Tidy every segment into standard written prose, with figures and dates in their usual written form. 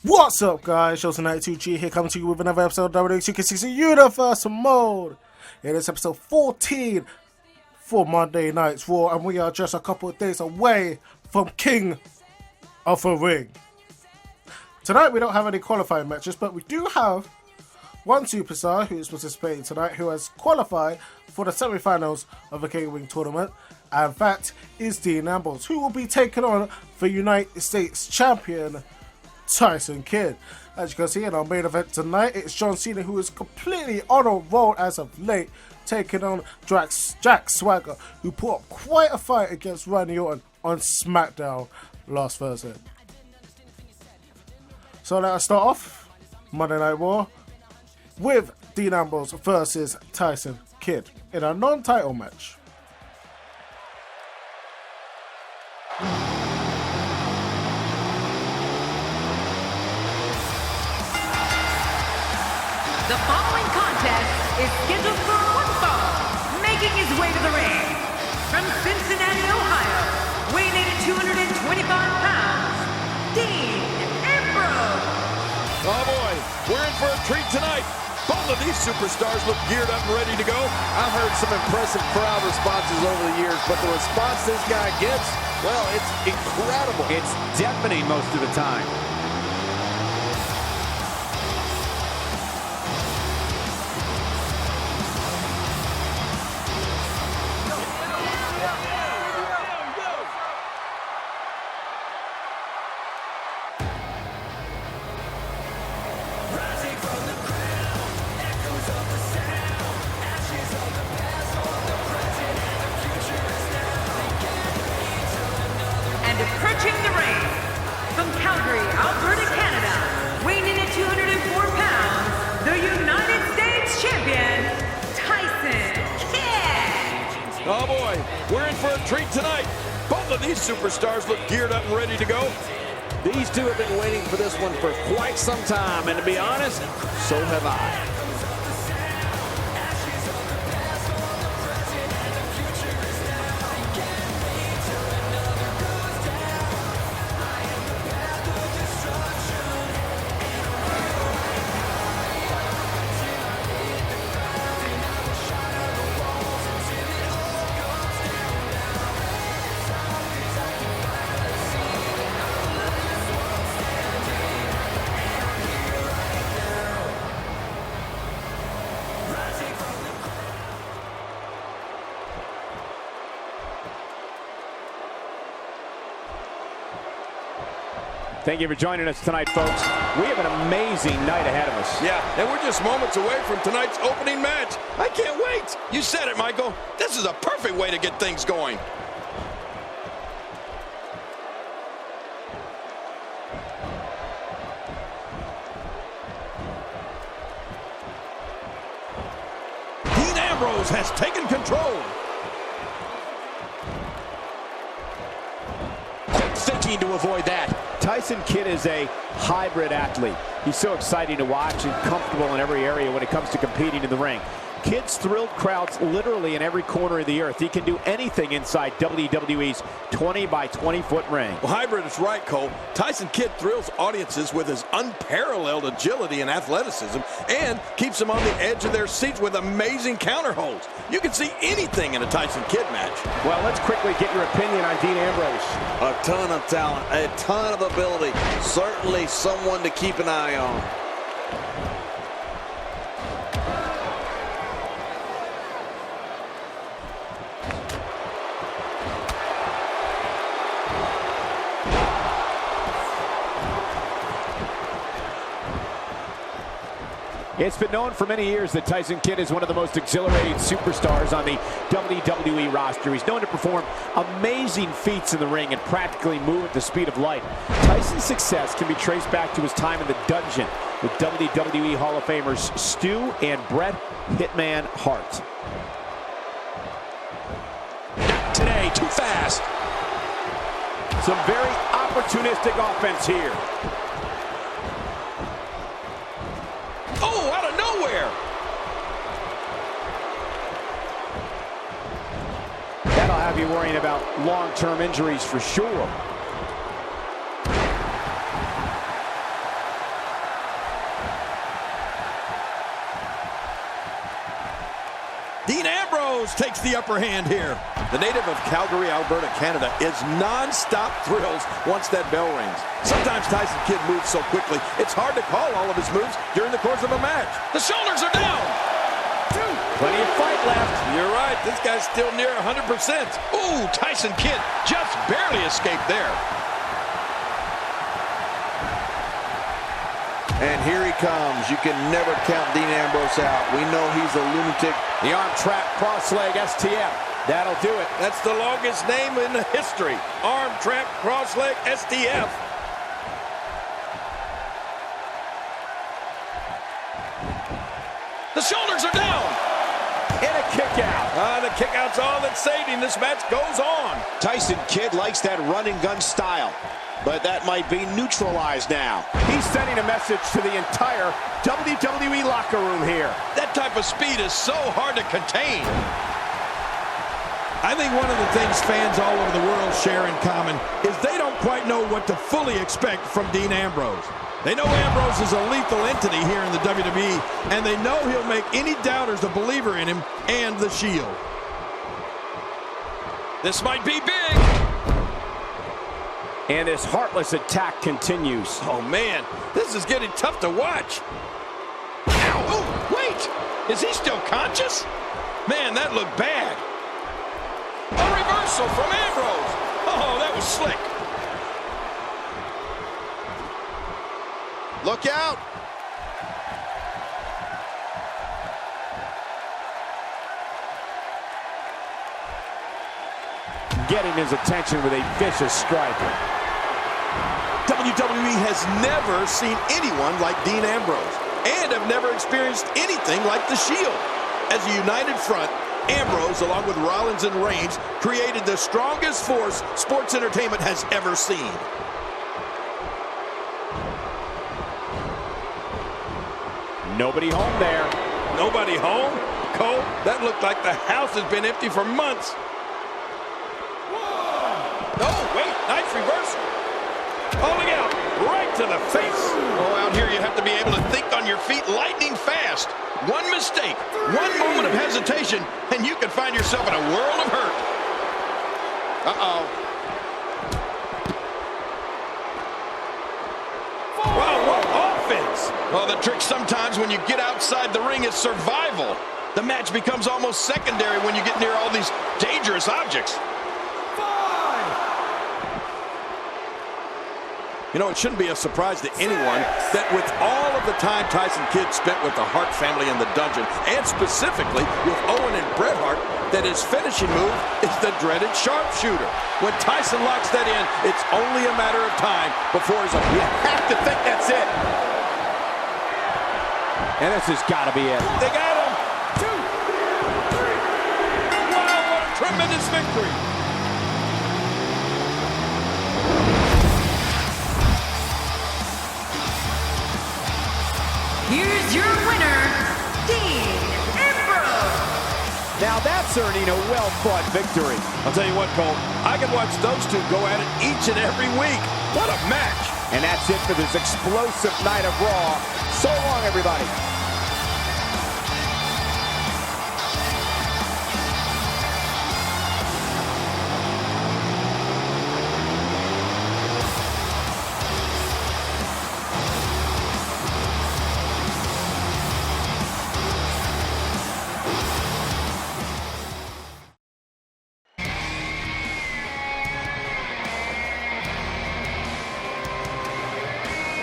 What's up, guys? Shows92G here, coming to you with another episode of WWE 2K60 Universal Mode. It is episode 14 for Monday Night's Raw, and we are just a couple of days away from King of the Ring. Tonight we don't have any qualifying matches, but we do have one superstar who is participating tonight who has qualified for the semi-finals of the King of the Ring tournament, and that is Dean Ambrose, who will be taking on the United States champion Tyson Kidd. As you can see in our main event tonight, it's John Cena, who is completely on a roll as of late, taking on Jack Swagger, who put up quite a fight against Randy Orton on SmackDown last Thursday. So let us start off Monday Night Raw with Dean Ambrose versus Tyson Kidd in a non-title match. The following contest is scheduled for one fall, making his way to the ring. From Cincinnati, Ohio, weighing in at 225 pounds, Dean Ambrose. Oh boy, we're in for a treat tonight. Both of these superstars look geared up and ready to go. I've heard some impressive crowd responses over the years, but the response this guy gets, well, it's incredible. It's deafening most of the time. Approaching the ring, from Calgary, Alberta, Canada, weighing in at 204 pounds, the United States champion, Tyson Kidd. Oh boy, we're in for a treat tonight. Both of these superstars look geared up and ready to go. These two have been waiting for this one for quite some time, and to be honest, so have I. Thank you for joining us tonight, folks. We have an amazing night ahead of us. Yeah, and we're just moments away from tonight's opening match. I can't wait. You said it, Michael. This is a perfect way to get things going. Dean Ambrose has taken control. Thinking to avoid that. Tyson Kidd is a hybrid athlete. He's so exciting to watch and comfortable in every area when it comes to competing in the ring. Kidd's thrilled crowds literally in every corner of the earth. He can do anything inside WWE's 20 by 20 foot ring. Well, hybrid is right, Cole. Tyson Kidd thrills audiences with his unparalleled agility and athleticism and keeps them on the edge of their seats with amazing counter holds. You can see anything in a Tyson Kidd match. Well, let's quickly get your opinion on Dean Ambrose. A ton of talent, a ton of ability. Certainly someone to keep an eye on. It's been known for many years that Tyson Kidd is one of the most exhilarating superstars on the WWE roster. He's known to perform amazing feats in the ring and practically move at the speed of light. Tyson's success can be traced back to his time in the dungeon with WWE Hall of Famers Stu and Bret Hitman Hart. Not today, too fast. Some very opportunistic offense here. Oh, out of nowhere. That'll have you worrying about long-term injuries for sure. Dean Ambrose takes the upper hand here. The native of Calgary, Alberta, Canada is non-stop thrills once that bell rings. Sometimes Tyson Kidd moves so quickly, it's hard to call all of his moves during the course of a match. The shoulders are down. Plenty of fight left. You're right, this guy's still near 100%. Ooh, Tyson Kidd just barely escaped there. And here he comes. You can never count Dean Ambrose out. We know he's a lunatic. The arm trap cross leg STF. That'll do it. That's the longest name in history. Arm trap cross leg STF. The shoulders are down. And a kick out. The kick out's all that's saving. This match goes on. Tyson Kidd likes that run and gun style, but that might be neutralized now. He's sending a message to the entire WWE locker room here. That type of speed is so hard to contain. I think one of the things fans all over the world share in common is they don't quite know what to fully expect from Dean Ambrose. They know Ambrose is a lethal entity here in the WWE, and they know he'll make any doubters a believer in him and the Shield. This might be big. And this heartless attack continues. Oh, man, this is getting tough to watch. Ow, oh, wait, is he still conscious? Man, that looked bad. A reversal from Ambrose. Oh, that was slick. Look out! Getting his attention with a vicious strike. WWE has never seen anyone like Dean Ambrose and have never experienced anything like the Shield. As a united front, Ambrose, along with Rollins and Reigns, created the strongest force sports entertainment has ever seen. Nobody home there. Nobody home? Cole, that looked like the house has been empty for months. Oh, wait, nice reversal. Calling out right to the face. Oh, out here you have to be able to think on your feet lightning fast. One mistake, one moment of hesitation, and you can find yourself in a world of hurt. Uh-oh. Wow, what offense! Well, the trick sometimes when you get outside the ring is survival. The match becomes almost secondary when you get near all these dangerous objects. You know, it shouldn't be a surprise to anyone that with all of the time Tyson Kidd spent with the Hart family in the dungeon, and specifically with Owen and Bret Hart, that his finishing move is the dreaded sharpshooter. When Tyson locks that in, it's only a matter of time before he's you have to think that's it. And this has got to be it. They got him. 2, 3. Wow, what a tremendous victory. Here's your winner, Dean Ambrose. Now that's earning a well-fought victory. I'll tell you what, Cole, I can watch those two go at it each and every week. What a match. And that's it for this explosive night of Raw. So long, everybody.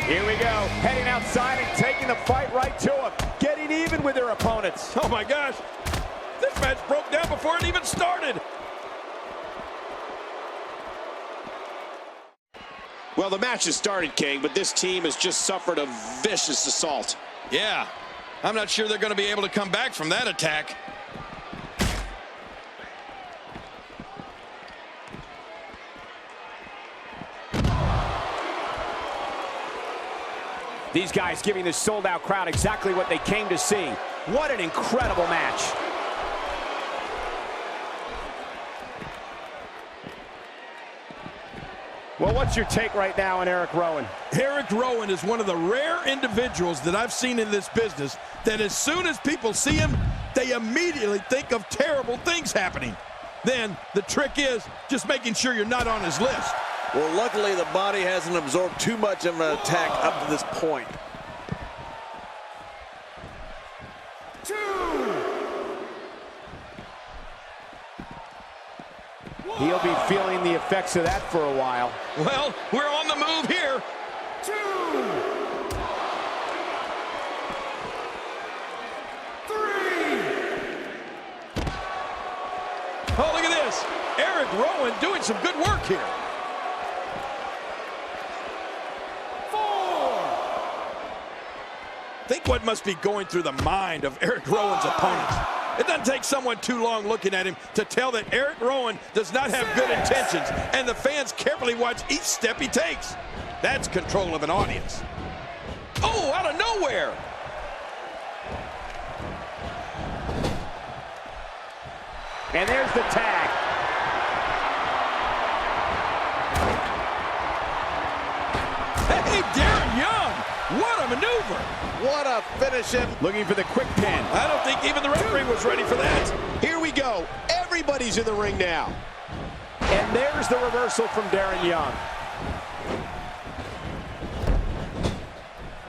Here we go, heading outside and taking the fight right to them, getting even with their opponents. Oh my gosh, this match broke down before it even started. Well, the match has started, King, but this team has just suffered a vicious assault. Yeah, I'm not sure they're going to be able to come back from that attack. These guys giving this sold-out crowd exactly what they came to see. What an incredible match. Well, what's your take right now on Eric Rowan? Eric Rowan is one of the rare individuals that I've seen in this business that as soon as people see him, they immediately think of terrible things happening. Then the trick is just making sure you're not on his list. Well, luckily the body hasn't absorbed too much of an attack up to this point. 2. He'll be feeling the effects of that for a while. Well, we're on the move here. 2. 3. Oh, look at this. Eric Rowan doing some good work here. 4. Think what must be going through the mind of Eric Rowan's opponents. It doesn't take someone too long looking at him to tell that Eric Rowan does not have good intentions, and the fans carefully watch each step he takes. That's control of an audience. Oh, out of nowhere. And there's the tag. Hey, Darren Young, what a maneuver. What a finish him. Looking for the quick pin. I don't think even the referee was ready for that. Here we go. Everybody's in the ring now. And there's the reversal from Darren Young.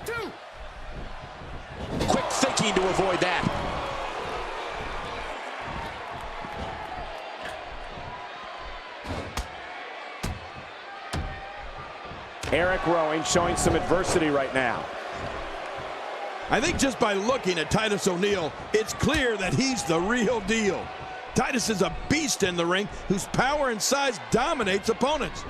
2. Quick thinking to avoid that. Eric Rowan showing some adversity right now. I think just by looking at Titus O'Neil, it's clear that he's the real deal. Titus is a beast in the ring whose power and size dominates opponents.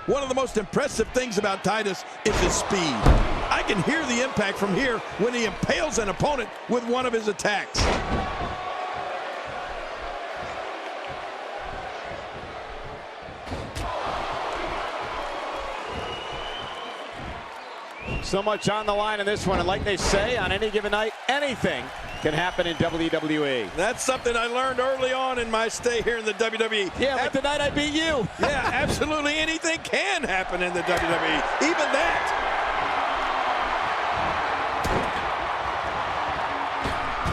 One of the most impressive things about Titus is his speed. I can hear the impact from here when he impales an opponent with one of his attacks. So much on the line in this one, and like they say, on any given night, anything can happen in WWE. That's something I learned early on in my stay here in the WWE. Yeah, like the night I beat you. Yeah, absolutely anything can happen in the WWE, even that.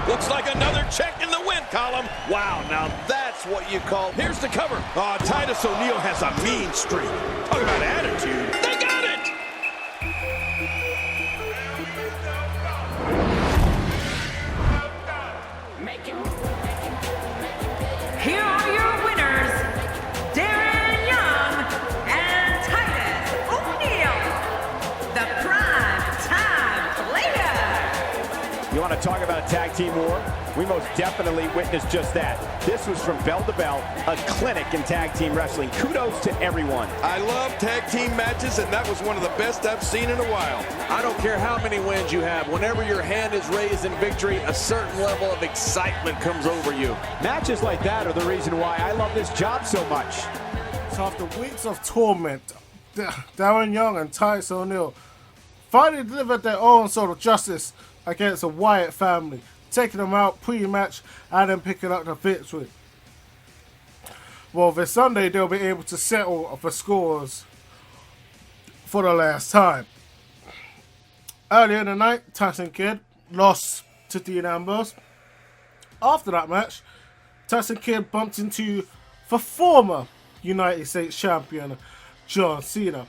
Looks like another check in the win column. Wow, now that's what you call... Here's the cover. Oh, Titus O'Neil has a mean streak. Talk about attitude. They got it! Here are your winners, Darren Young and Titus O'Neil, the Prime Time Player. You want to talk about a tag team war? We most definitely witnessed just that. This was from bell to bell, a clinic in tag team wrestling. Kudos to everyone. I love tag team matches, and that was one of the best I've seen in a while. I don't care how many wins you have. Whenever your hand is raised in victory, a certain level of excitement comes over you. Matches like that are the reason why I love this job so much. So after weeks of torment, Darren Young and Titus O'Neil finally delivered their own sort of justice against the Wyatt family, taking them out pre-match and then picking up the victory. Well, this Sunday they'll be able to settle for scores for the last time. Earlier in the night, Tyson Kidd lost to Dean Ambrose. After that match, Tyson Kidd bumped into the former United States champion John Cena,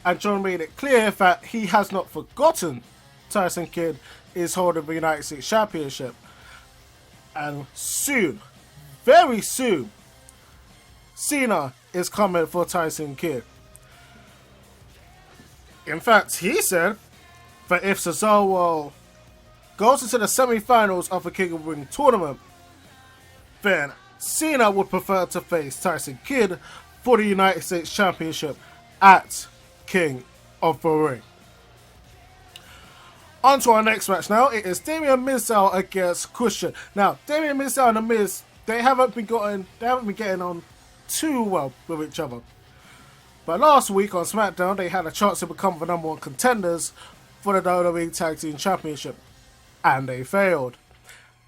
and John made it clear that he has not forgotten Tyson Kidd is holding the United States Championship, and soon, very soon, Cena is coming for Tyson Kidd. In fact, he said that if Cesaro goes into the semi-finals of the King of the Ring tournament, then Cena would prefer to face Tyson Kidd for the United States Championship at King of the Ring. On to our next match now. It is Damien Mizdow against Christian. Now, Damien Mizdow and The Miz, they haven't been getting on too well with each other. But last week on SmackDown, they had a chance to become the number one contenders for the WWE Tag Team Championship, and they failed.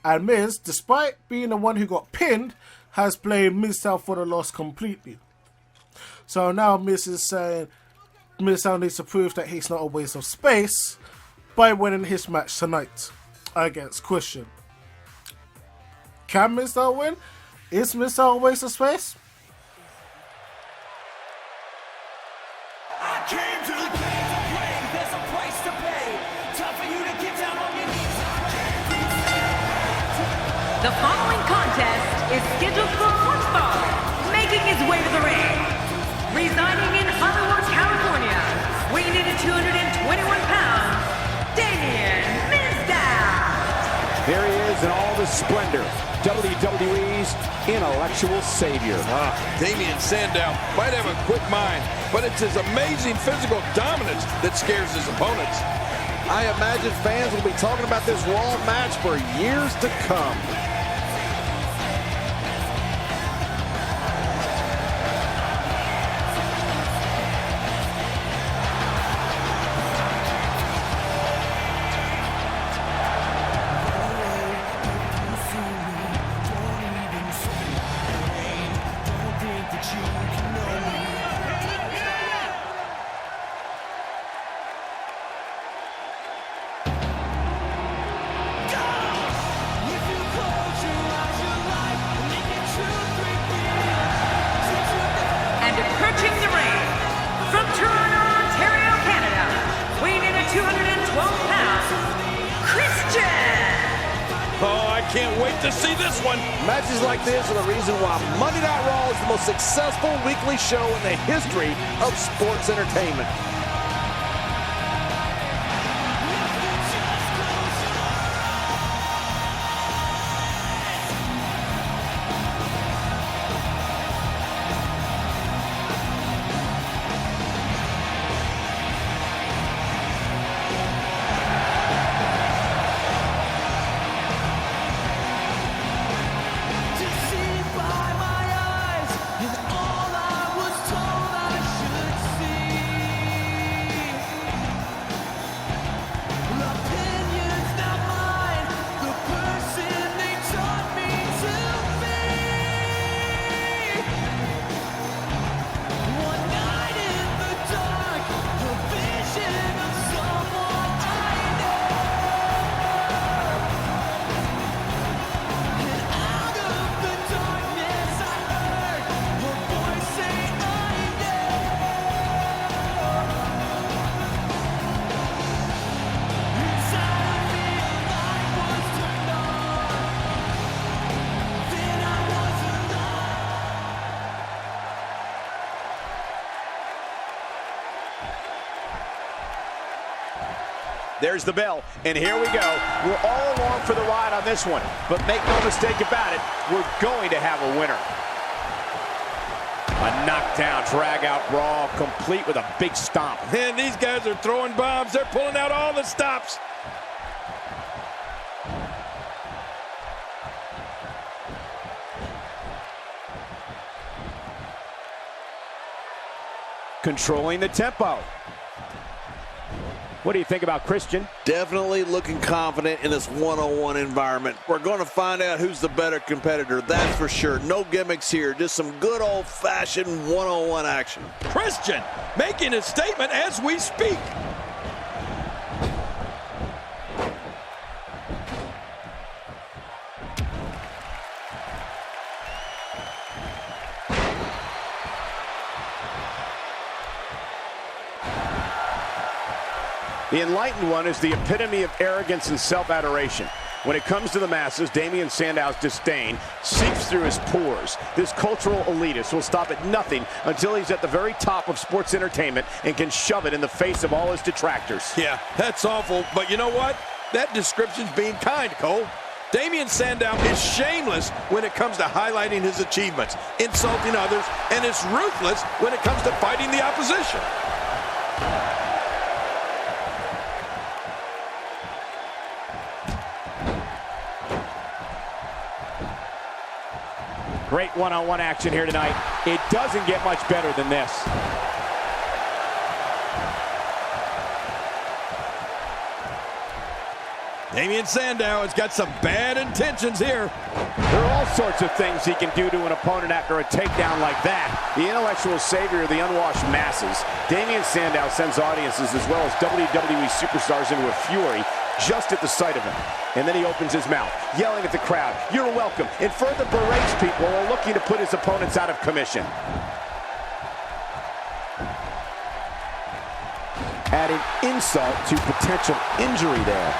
And Miz, despite being the one who got pinned, has blamed Mizdow for the loss completely. So now Miz is saying Mizdow needs to prove that he's not a waste of space by winning his match tonight against Christian. Can Mr. win? Is Mr. a waste of space? I came to the game to play. There's a price to pay. Time for you to get down on your knees. The following contest is scheduled for one fall, making his way to the ring. Residing in Hollywood, California, weighing in at 221 pounds, Damien Mizdow. There he is in all of his splendor, WWE's intellectual savior. Damien Sandow might have a quick mind, but it's his amazing physical dominance that scares his opponents. I imagine fans will be talking about this Raw match for years to come. Can't wait to see this one. Matches like this are the reason why Monday Night Raw is the most successful weekly show in the history of sports entertainment. There's the bell, and here we go. We're all along for the ride on this one, but make no mistake about it, we're going to have a winner. A knockdown, drag-out brawl, complete with a big stomp. Man, these guys are throwing bombs. They're pulling out all the stops. Controlling the tempo. What do you think about Christian? Definitely looking confident in this one-on-one environment. We're going to find out who's the better competitor, that's for sure. No gimmicks here, just some good old-fashioned one-on-one action. Christian making a statement as we speak. The Enlightened One is the epitome of arrogance and self-adoration. When it comes to the masses, Damien Sandow's disdain seeps through his pores. This cultural elitist will stop at nothing until he's at the very top of sports entertainment and can shove it in the face of all his detractors. Yeah, that's awful, but you know what? That description's being kind, Cole. Damien Sandow is shameless when it comes to highlighting his achievements, insulting others, and is ruthless when it comes to fighting the opposition. Great one-on-one action here tonight. It doesn't get much better than this. Damien Sandow has got some bad intentions here. There are all sorts of things he can do to an opponent after a takedown like that. The intellectual savior of the unwashed masses, Damien Sandow sends audiences as well as WWE superstars into a fury just at the sight of him. And then he opens his mouth, yelling at the crowd, "You're welcome," and further berates people who are looking to put his opponents out of commission. Adding insult to potential injury there.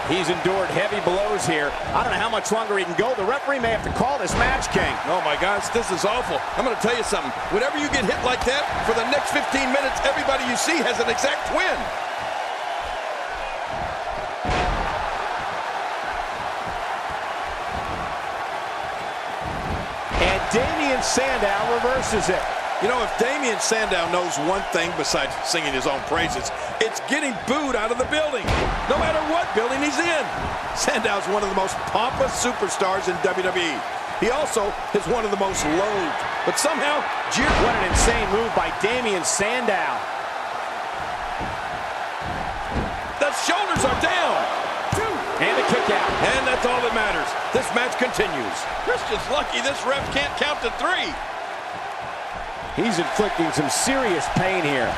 He's endured heavy blows here. I don't know how much longer he can go. The referee may have to call this match, King. Oh my gosh, this is awful. I'm going to tell you something. Whenever you get hit like that, for the next 15 minutes, everybody you see has an exact twin. And Damien Sandow reverses it. You know, if Damien Sandow knows one thing besides singing his own praises, it's getting booed out of the building, no matter what building he's in. Sandow's one of the most pompous superstars in WWE. He also is one of the most loathed, but somehow jeered. What an insane move by Damien Sandow. The shoulders are down. And a kick out. And that's all that matters. This match continues. Christian's lucky this ref can't count to 3. He's inflicting some serious pain here.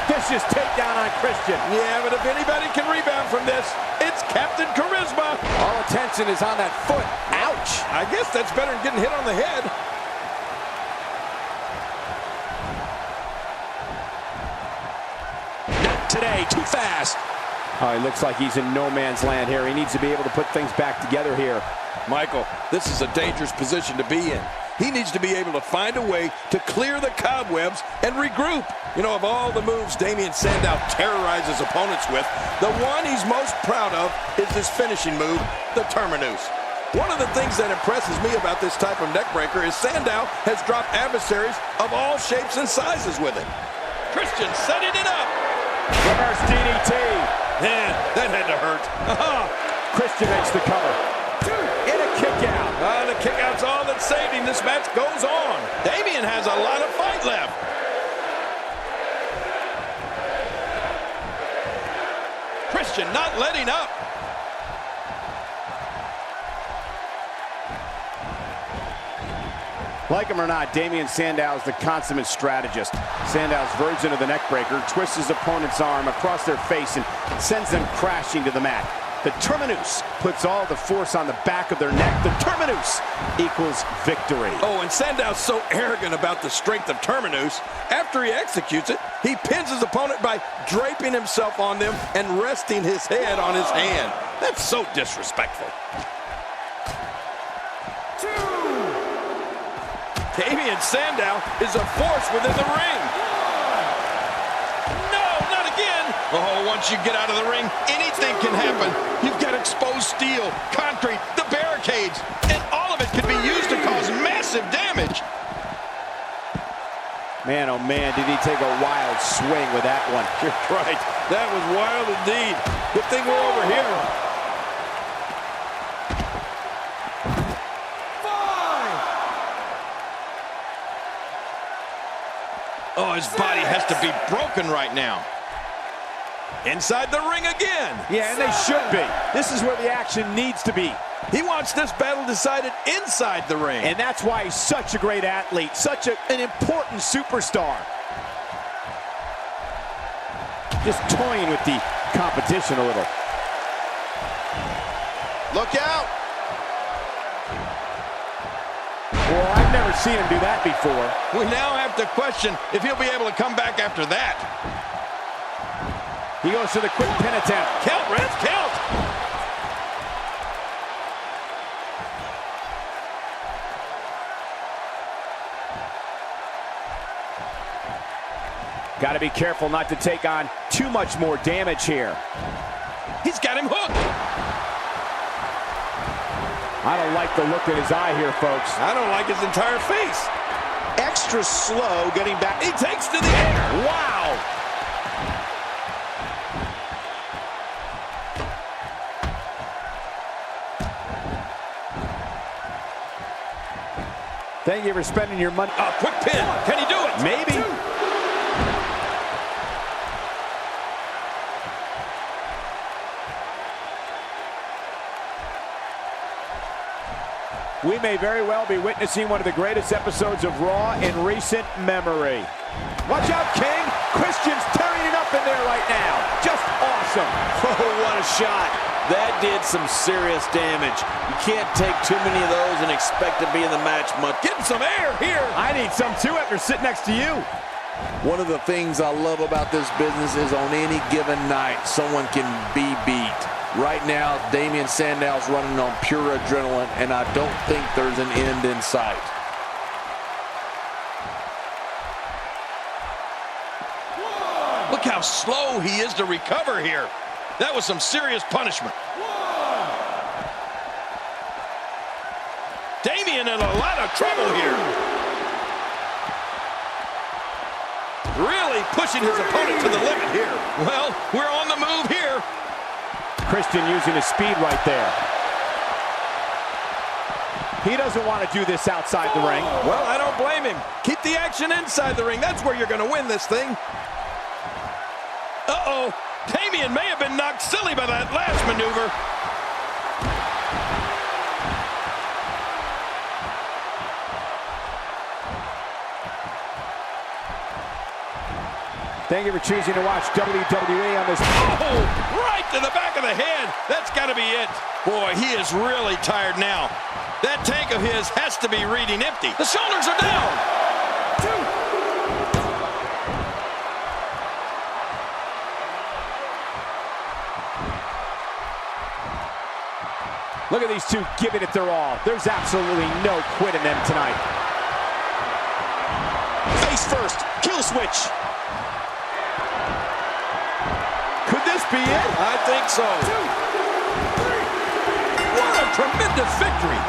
Vicious takedown on Christian. Yeah, but if anybody can rebound from this, it's Captain Charisma. All attention is on that foot. Ouch. I guess that's better than getting hit on the head. Not today, too fast. Oh, he looks like he's in no man's land here. He needs to be able to put things back together here. Michael, this is a dangerous position to be in. He needs to be able to find a way to clear the cobwebs and regroup. You know, of all the moves Damien Sandow terrorizes opponents with, the one he's most proud of is his finishing move, the Terminus. One of the things that impresses me about this type of neckbreaker is Sandow has dropped adversaries of all shapes and sizes with it. Christian setting it up. Reverse DDT. Man, that had to hurt. Christian makes the cover. And a kick out. The kick out's all that saved him. This match goes on. Damien has a lot of fight left. Christian not letting up. Like him or not, Damien Sandow is the consummate strategist. Sandow's version of the neckbreaker twists his opponent's arm across their face and sends them crashing to the mat. The Terminus puts all the force on the back of their neck. The Terminus equals victory. Oh, and Sandow's so arrogant about the strength of Terminus, after he executes it, he pins his opponent by draping himself on them and resting his head on his hand. That's so disrespectful. Damien Sandow is a force within the ring. No, not again. Oh, once you get out of the ring, anything can happen. You've got exposed steel, concrete, the barricades, and all of it can be used to cause massive damage. Man, oh man, did he take a wild swing with that one. You're right. That was wild indeed. Good thing we're over here. Oh, his body has to be broken right now. Inside the ring again. Yeah, and they should be. This is where the action needs to be. He wants this battle decided inside the ring. And that's why he's such a great athlete, such an important superstar. Just toying with the competition a little. Look out. Well, I've never seen him do that before. We now have to question if he'll be able to come back after that. He goes to the quick pin attempt. Count, Reds, count. Got to be careful not to take on too much more damage here. He's got him hooked. I don't like the look in his eye here, folks. I don't like his entire face. Extra slow getting back. He takes to the air. Wow. Thank you for spending your money. A quick pin. Can he do it? Maybe. We may very well be witnessing one of the greatest episodes of Raw in recent memory. Watch out, King! Christian's tearing it up in there right now. Just awesome. Oh, what a shot. That did some serious damage. You can't take too many of those and expect to be in the match much. Getting some air here. I need some too after sitting next to you. One of the things I love about this business is on any given night, someone can be beat. Right now, Damien Sandow's running on pure adrenaline, and I don't think there's an end in sight. Look how slow he is to recover here. That was some serious punishment. Damien in a lot of trouble here. Really pushing his opponent to the limit here. Well, we're on the move here. Christian using his speed right there. He doesn't want to do this outside the ring. Well, I don't blame him. Keep the action inside the ring. That's where you're going to win this thing. Uh-oh. Damien may have been knocked silly by that last maneuver. Thank you for choosing to watch WWE on this. Oh, right to the back of the head. That's got to be it. Boy, he is really tired now. That tank of his has to be reading empty. The shoulders are down. Look at these two giving it their all. There's absolutely no quit in them tonight. Face first, kill switch. Could this be it? I think so. What a tremendous victory.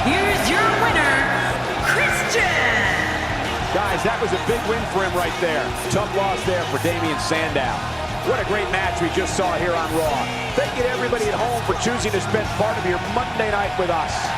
Here's your winner, Christian. Guys, that was a big win for him right there. Tough loss there for Damien Sandow. What a great match we just saw here on Raw. Thank you to everybody at home for choosing to spend part of your Monday night with us.